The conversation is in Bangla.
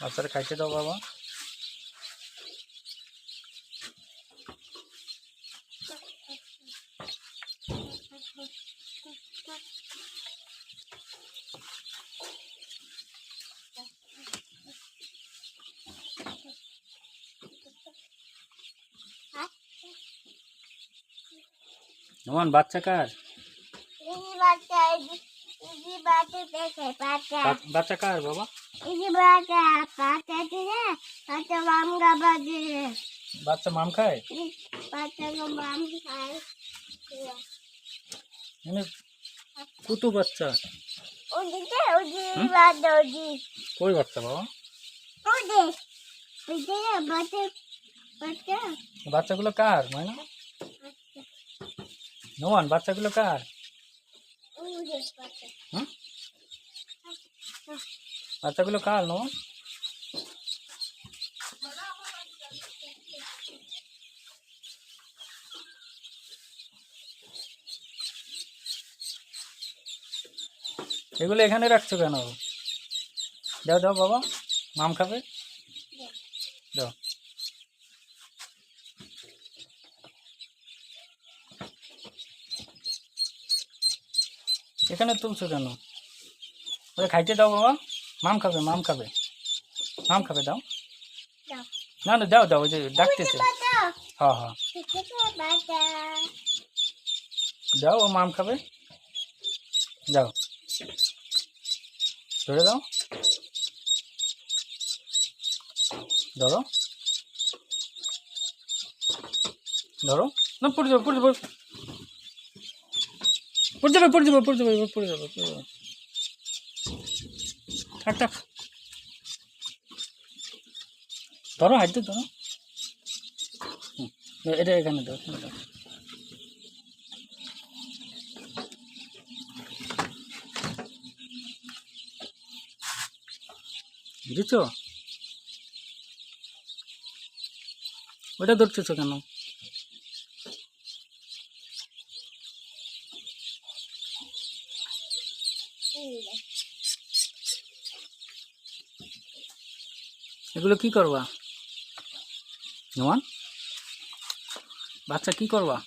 বাচ্চারা খাইতে দাও বাবা। নোমান বাচ্চা কার? বাচ্চা কার বাবা? বাচ্চা মাম খায়? কুতু বাচ্চা কই বাচ্চা বাবা? বাচ্চাগুলো কার ময়না? নোমান বাচ্চাগুলো কার? বাচ্চাগুলো কার নোমান? এগুলো এখানে রাখছো কেন? দাও দাও বাবা, মাম খাবে, দাও। এখানে তুলছো কেন? ওরা খাইতে দাও বাবা, মাম খাবে, মাম খাবে, মাম খাবে, দাও। না না দাও দাও, ওই যে ডাকতেছে। হ্যাঁ হ্যাঁ দাও, ও মাম খাবে, দাও, ধরে দাও, ধরো ধরো, না পড়ে যাবে, পড়ে যাবে, পড়ে যাবে, পড়ে যাবে, পড়ে যাবে, পড়ে যাবে, পড়ে যাবে, থাক থাক, ধরো, হাইতে ধরো, এটা এখানে দাও, এখানে দাও। বুঝেছো? ওটা ধরতেছো কেন? এগুলো কি করবা নোমান? বাচ্চা কি করবা?